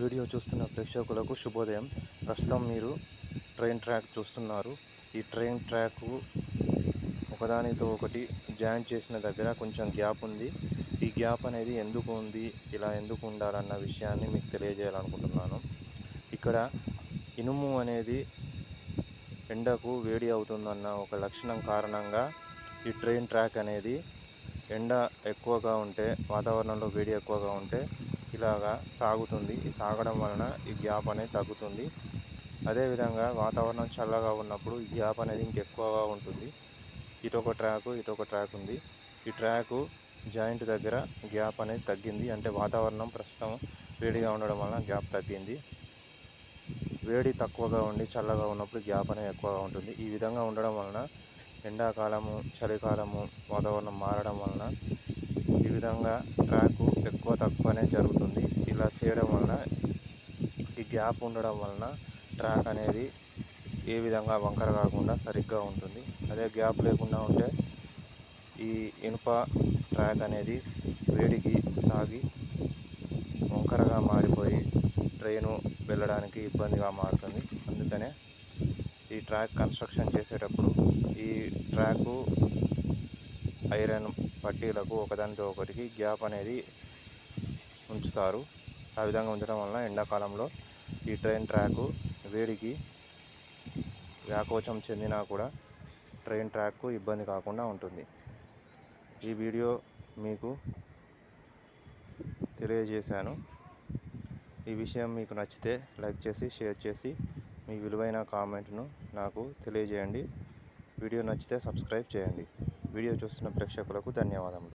Video చూస్తున్న ప్రేక్షకులకు శుభోదయం. ప్రస్తుతం మీరు ట్రైన్ ట్రాక్ చూస్తున్నారు. ఈ ట్రైన్ ట్రాక్ ఒకదానితో ఒకటి జాయింట్ చేసిన దగ్గర కొంచెం గ్యాప్ ఉంది. ఈ గ్యాప్ అనేది ఎందుకు ఉంది, ఇలా ఎందుకు ఉండాలన్న విషయాన్ని మీకు తెలియజేయాలనుకుంటున్నాను. ఇక్కడ ఇనుము అనేది ఎండకు వేడి అవుతుందన్న ఒక లక్షణం కారణంగా ఈ ట్రైన్ ట్రాక్ అనేది ఎండ ఎక్కువగా ఉంటే, వాతావరణంలో వేడి ఎక్కువగా ఉంటే ఇలాగా సాగుతుంది. ఈ సాగడం వలన ఈ గ్యాప్ అనేది తగ్గుతుంది. అదేవిధంగా వాతావరణం చల్లగా ఉన్నప్పుడు ఈ గ్యాప్ అనేది ఇంకెక్కువగా ఉంటుంది. ఇటొక ట్రాక్ ఉంది. ఈ ట్రాకు జాయింట్ దగ్గర గ్యాప్ అనేది తగ్గింది. అంటే వాతావరణం ప్రస్తుతం వేడిగా ఉండడం వలన గ్యాప్ తగ్గింది. వేడి తక్కువగా ఉండి చల్లగా ఉన్నప్పుడు గ్యాప్ అనేది ఎక్కువగా ఉంటుంది. ఈ విధంగా ఉండడం వలన ఎండాకాలము, చలికాలము వాతావరణం మారడం వలన ఈ విధంగా ట్రాకు ఎక్కువ తక్కువ అనేది జరుగుతుంది. ఇలా చేయడం వలన, ఈ గ్యాప్ ఉండడం వలన ట్రాక్ అనేది ఏ విధంగా వంకర కాకుండా సరిగ్గా ఉంటుంది. అదే గ్యాప్ లేకుండా ఉంటే ఈ ఇనుప ట్రాక్ అనేది వేడికి సాగి వంకరగా మారిపోయి ట్రైను వెళ్ళడానికి ఇబ్బందిగా మారుతుంది. అందుకనే ఈ ట్రాక్ కన్స్ట్రక్షన్ చేసేటప్పుడు ఈ ట్రాకు ఐరన్ పట్టీలకు ఒకదానితో ఒకటికి గ్యాప్ అనేది ఉంచుతారు. ఆ విధంగా ఉంచడం వలన ఎండాకాలంలో ఈ ట్రైన్ ట్రాకు వేడికి వ్యాకోచం చెందినా కూడా ట్రైన్ ట్రాక్కు ఇబ్బంది కాకుండా ఉంటుంది. ఈ వీడియో మీకు తెలియజేశాను. ఈ విషయం మీకు నచ్చితే లైక్ చేసి, షేర్ చేసి మీ విలువైన కామెంట్ను నాకు తెలియజేయండి. వీడియో నచ్చితే సబ్స్క్రైబ్ చేయండి. వీడియో చూస్తున్న ప్రేక్షకులకు ధన్యవాదములు.